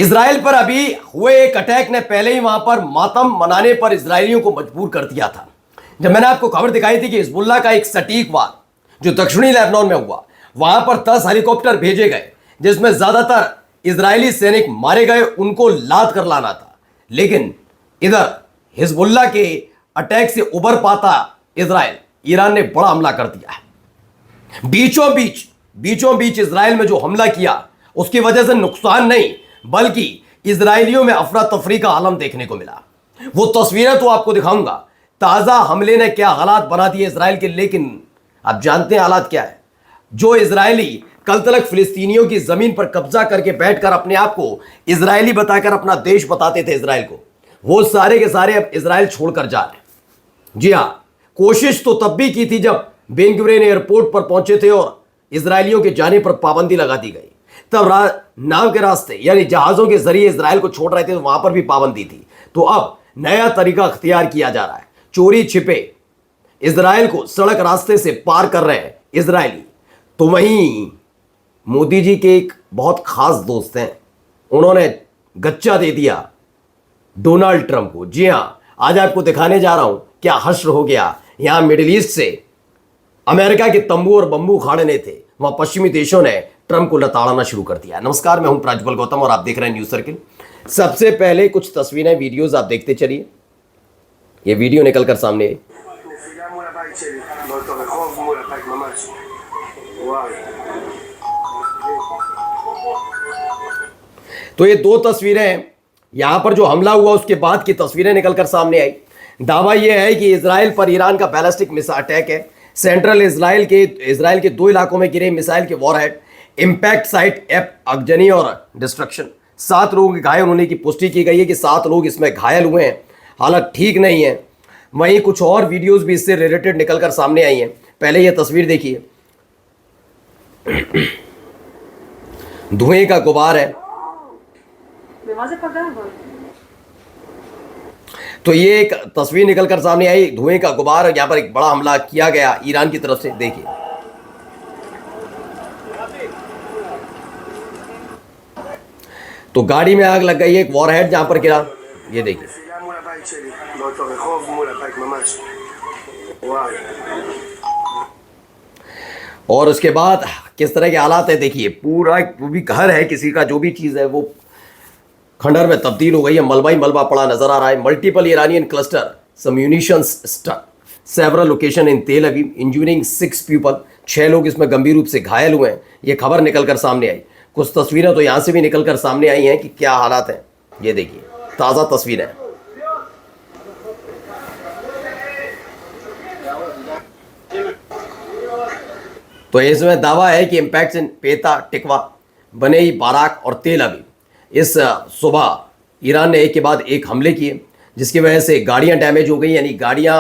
Israel पर अभी हुए एक अटैक ने पहले ही वहां पर मातम मनाने पर इजरायलियों को मजबूर कर दिया था। जब मैंने आपको खबर दिखाई थी कि हिजबुल्लाह का एक सटीक वार जो दक्षिणी लेबनान में हुआ, वहां पर 10 हेलीकॉप्टर भेजे गए जिसमें ज्यादातर इजरायली सैनिक मारे गए, उनको लाद कर लाना था। लेकिन इधर हिजबुल्लाह के अटैक से उबर पाता इजराइल, ईरान ने बड़ा हमला कर दिया है। बीचों बीच इजराइल में जो हमला किया उसकी वजह से नुकसान नहीं बल्कि इजरायलियों में अफरा तफरी का आलम देखने को मिला। वो तस्वीरें तो आपको दिखाऊंगा, ताजा हमले ने क्या हालात बना दिए इजराइल के। लेकिन आप जानते हैं हालात क्या है? जो इजरायली कल तक फिलिस्तीनियों की जमीन पर कब्जा करके बैठकर अपने आप को इजरायली बताकर अपना देश बताते थे इजराइल को, वो सारे के सारे अब इजराइल छोड़कर जा रहे हैं। जी हां, कोशिश तो तब भी की थी जब बेन गुरियन एयरपोर्ट पर पहुंचे थे और इजरायलियों के जाने पर पाबंदी लगा दी गई। तब नाव के रास्ते यानी जहाजों के जरिए इजराइल को छोड़ रहे थे, तो वहां पर भी पाबंदी थी। तो अब नया तरीका अख्तियार किया जा रहा है, चोरी छिपे इजराइल को सड़क रास्ते से पार कर रहे हैं इजरायली। तो वहीं मोदी जी के एक बहुत खास दोस्त हैं, उन्होंने गच्चा दे दिया डोनाल्ड ट्रंप को। जी हां, आज आपको दिखाने जा रहा हूं क्या हश्र हो गया। यहां मिडिल ईस्ट से अमेरिका के तंबू और बंबू खाड़ने थे, वहां पश्चिमी देशों ने ट्रंप को लताड़ना शुरू कर दिया। नमस्कार, मैं हूं प्राज्वल गौतम और आप देख रहे हैं न्यूज सर्किल। सबसे पहले कुछ तस्वीरें वीडियोस आप देखते चलिए। ये वीडियो निकल कर सामने आई। तो ये दो तस्वीरें हैं, यहां पर जो हमला हुआ उसके बाद की तस्वीरें निकलकर सामने आई। दावा यह है कि इजराइल पर ईरान का बैलिस्टिक मिसाइल अटैक है। सेंट्रल इजराइल के 2 इलाकों में गिरे मिसाइल के वॉरहेड, इंपैक्ट साइट एप अगजनी और डिस्ट्रक्शन। 7 लोगों के घायल होने की पुष्टि की गई है कि 7 लोग इसमें घायल हुए हैं, हालत ठीक नहीं है। वहीं कुछ और वीडियोस भी इससे रिलेटेड निकलकर सामने आई हैं। पहले यह तस्वीर देखिए, धुएं का गुबार है। तो ये एक तस्वीर निकलकर सामने आई, धुएं का गुबार। यहां पर एक बड़ा हमला किया गया ईरान की तरफ से। देखिए, तो गाड़ी में आग लग गई, एक वॉरहेड जहां पर गिरा, ये देखिए। और उसके बाद किस तरह के हालात है देखिए। पूरा वो भी घर है किसी का, जो भी चीज है वो खंडर में तब्दील हो गई है, मलबा ही मलबा पड़ा नजर आ रहा है। Multiple Iranian cluster some munitions struck several location in Tel Aviv इंजूरिंग 6 people. 6 लोग इसमें गंभीर रूप से घायल हुए हैं। ये खबर निकलकर सामने आई। कुछ तस्वीरें तो यहां से भी निकलकर सामने आई हैं कि क्या हालात हैं। ये देखिए, ताजा तस्वीरें। तो इसमें दावा है कि इंपैक्ट इन पेता, टिकवा, बनेई, बाराक और तेल अवीव इस सुबह ईरान ने एक के बाद एक हमले किए, जिसकी वजह से गाड़ियां डैमेज हो गई, यानी गाड़ियां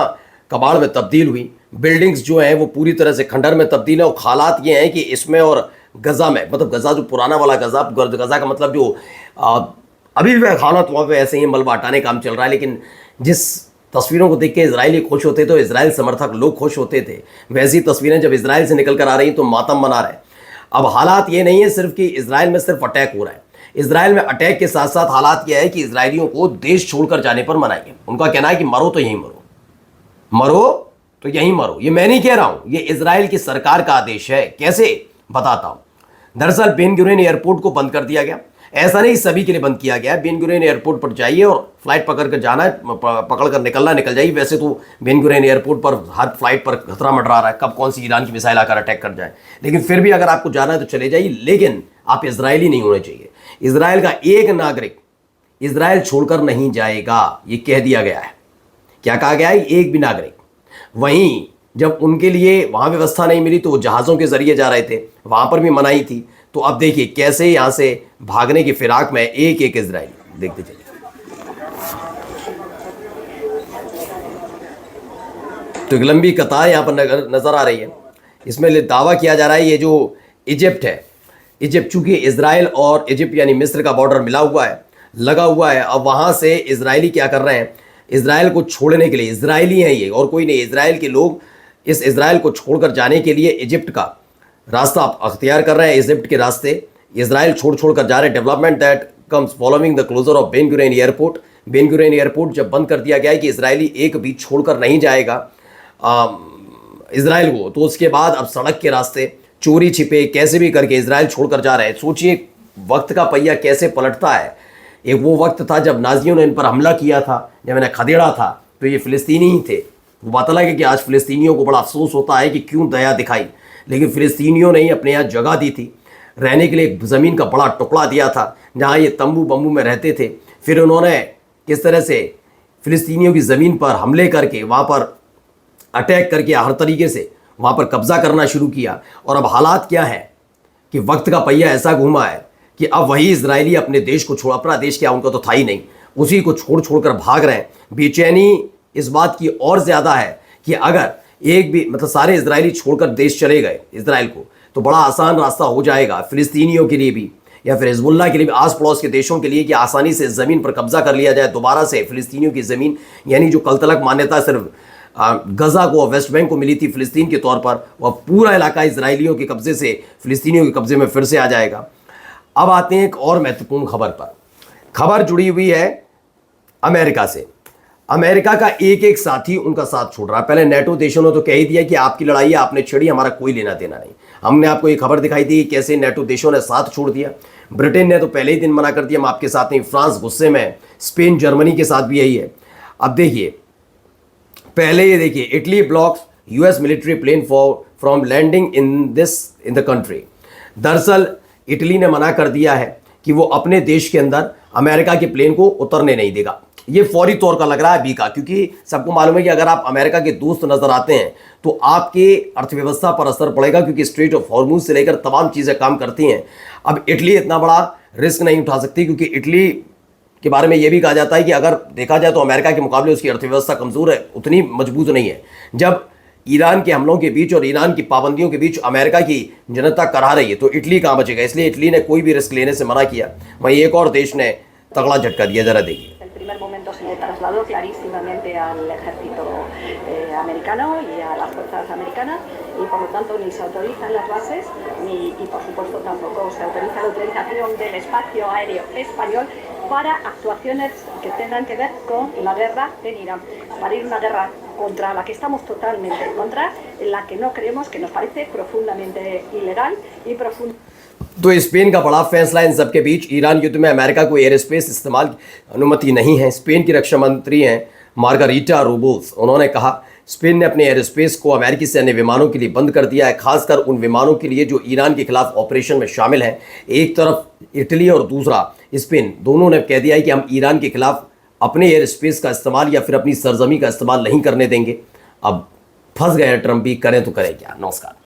कबाड़ में तब्दील हुई। बिल्डिंग्स जो हैं वो पूरी तरह से खंडर में तब्दील है। और हालात ये हैं कि इसमें और गजा में, मतलब गजा जो पुराना वाला गजा का मतलब जो अभी भी हालात वहाँ पे ऐसे ही मलबा हटाने काम चल रहा है। लेकिन जिस तस्वीरों को देख के इजरायली खुश होते थे, इजराइल समर्थक लोग खुश होते थे, वैसी तस्वीरें जब इजराइल से निकल कर आ रही तो मातम मना रहे। अब हालात ये नहीं है सिर्फ कि इजराइल में सिर्फ अटैक हो रहा है, इजराइल में अटैक के साथ साथ हालात यह है कि इजरायलियों को देश छोड़कर जाने पर मनाई है। उनका कहना है कि मरो तो यहीं मरो, मरो तो यहीं मरो। ये मैं नहीं कह रहा हूं, ये इजराइल की सरकार का आदेश है। कैसे, बताता हूं। दरअसल बेन गुरियन एयरपोर्ट को बंद कर दिया गया। ऐसा नहीं सभी के लिए बंद किया गया है। बेन गुरियन एयरपोर्ट पर जाइए और फ्लाइट पकड़ कर जाना है, पकड़ कर निकलना, निकल जाइए। वैसे तो बेन गुरियन एयरपोर्ट पर हर फ्लाइट पर खतरा मंडरा रहा है, कब कौन सी ईरान की मिसाइल आकर अटैक कर जाए। लेकिन फिर भी अगर आपको जाना है तो चले जाइए, लेकिन आप इजरायली नहीं होने चाहिए। इजराइल का एक नागरिक इजराइल छोड़कर नहीं जाएगा, ये कह दिया गया है। क्या कहा गया है? एक भी नागरिक। वहीं जब उनके लिए वहां व्यवस्था नहीं मिली तो वो जहाजों के जरिए जा रहे थे, वहां पर भी मनाही थी। तो अब देखिए कैसे यहां से भागने की फिराक में एक एक इजरायली, देखते चलिए। तो एक लंबी कतार यहां पर नजर आ रही है। इसमें दावा किया जा रहा है ये जो इजिप्ट है, इजिप्ट चूंकि इजराइल और इजिप्ट यानी मिस्र का बॉर्डर मिला हुआ है, लगा हुआ है। अब वहां से इजरायली क्या कर रहे हैं, इजराइल को छोड़ने के लिए, इजरायली हैं ये और कोई नहीं, इजराइल के लोग इस इजराइल को छोड़कर जाने के लिए इजिप्ट का रास्ता अख्तियार कर रहे हैं। इजिप्ट के रास्ते इजराइल छोड़ कर जा रहे हैं। Development that comes following the closure of Ben Gurion Airport. Ben Gurion Airport जब बंद कर दिया गया है कि इजरायली एक भी छोड़कर नहीं जाएगा इसराइल को, तो उसके बाद अब सड़क के रास्ते चोरी छिपे कैसे भी करके इसराइल छोड़कर जा रहे हैं। सोचिए वक्त का पहिया कैसे पलटता है। एक वो वक्त था जब नाजियों ने इन पर हमला किया था, जब इन्हें खदेड़ा था, तो ये फ़िलिस्तीनी ही थे। वो बात अलग है कि आज फ़िलिस्तीनियों को बड़ा अफसोस होता है कि क्यों दया दिखाई, लेकिन फ़िलिस्तीनियों ने ही अपने यहाँ जगह दी थी, रहने के लिए एक ज़मीन का बड़ा टुकड़ा दिया था जहाँ ये तंबू बम्बू में रहते थे। फिर उन्होंने किस तरह से फ़िलिस्तीनियों की ज़मीन पर हमले करके वहाँ पर अटैक करके हर तरीके से वहाँ पर कब्ज़ा करना शुरू किया। और अब हालात क्या है कि वक्त का पहिया ऐसा घूमा है कि अब वही इजरायली अपने देश को छोड़, अपना देश क्या उनका तो था ही नहीं, उसी को छोड़ छोड़ कर भाग रहे हैं। बेचैनी इस बात की और ज़्यादा है कि अगर एक भी मतलब सारे इजरायली छोड़कर देश चले गए इसराइल को, तो बड़ा आसान रास्ता हो जाएगा फ़िलिस्तीनियों के लिए भी या फिर हिजबुल्लाह के लिए भी, आस पड़ोस के देशों के लिए, कि आसानी से ज़मीन पर कब्जा कर लिया जाए दोबारा से फ़िलिस्तीनियों की ज़मीन। यानी जो कल तलक मान्यता सिर्फ गज़ा को और वेस्ट बैंक को मिली थी फ़िलिस्तीन के तौर पर, वह पूरा इलाका इजरायलियों के कब्ज़े से फ़िलिस्तीनियों के कब्ज़े में फिर से आ जाएगा। अब आते हैं एक और महत्वपूर्ण खबर पर। खबर जुड़ी हुई है अमेरिका से। अमेरिका का एक एक साथी उनका साथ छोड़ रहा है। पहले नेटो देशों ने तो कह ही दिया कि आपकी लड़ाई है, आपने छेड़ी, हमारा कोई लेना देना नहीं। हमने आपको ये खबर दिखाई थी कि कैसे नेटो देशों ने साथ छोड़ दिया। ब्रिटेन ने तो पहले ही दिन मना कर दिया, हम आपके साथ नहीं। फ्रांस गुस्से में, स्पेन जर्मनी के साथ भी यही है। अब देखिए, पहले ये देखिए, Italy blocks US military plane from landing in the country. दरअसल इटली ने मना कर दिया है कि वो अपने देश के अंदर अमेरिका के प्लेन को उतरने नहीं देगा। ये फौरी तौर का लग रहा है अभी का, क्योंकि सबको मालूम है कि अगर आप अमेरिका के दोस्त नजर आते हैं तो आपके अर्थव्यवस्था पर असर पड़ेगा, क्योंकि स्ट्रेट ऑफ हॉर्मुज से लेकर तमाम चीज़ें काम करती हैं। अब इटली इतना बड़ा रिस्क नहीं उठा सकती, क्योंकि इटली के बारे में यह भी कहा जाता है कि अगर देखा जाए तो अमेरिका के मुकाबले उसकी अर्थव्यवस्था कमज़ोर है, उतनी मजबूत नहीं है। जब ईरान के हमलों के बीच और ईरान की पाबंदियों के बीच अमेरिका की जनता करा रही है, तो इटली कहाँ बचेगा। इसलिए इटली ने कोई भी रिस्क लेने से मना किया। वहीं एक और देश ने तगड़ा झटका दिया, जरा देखिए। primer momento se le trasladó clarísimamente al ejército americano y a las fuerzas americanas y por lo tanto ni se autorizan las bases y por supuesto tampoco se autoriza la utilización del espacio aéreo español para actuaciones que tengan que ver con la guerra en Irán, para ir una guerra contra la que estamos totalmente en contra, en la que no creemos, que nos parece profundamente ilegal y profundamente। तो Spain का बड़ा फैसला इन सबके बीच। Iran युद्ध में America को air space इस्तेमाल की अनुमति नहीं है। स्पेन की रक्षा मंत्री हैं मार्गारीटा रोबोस, उन्होंने कहा स्पेन ने अपने एयर स्पेस को अमेरिकी सैन्य विमानों के लिए बंद कर दिया है, खासकर उन विमानों के लिए जो ईरान के खिलाफ ऑपरेशन में शामिल हैं। एक तरफ इटली और दूसरा स्पेन, दोनों ने कह दिया है कि हम ईरान के खिलाफ अपने एयर स्पेस का इस्तेमाल या फिर अपनी सरजमी का इस्तेमाल नहीं करने देंगे। अब फंस गए ट्रंप भी, करें तो करें क्या। नमस्कार।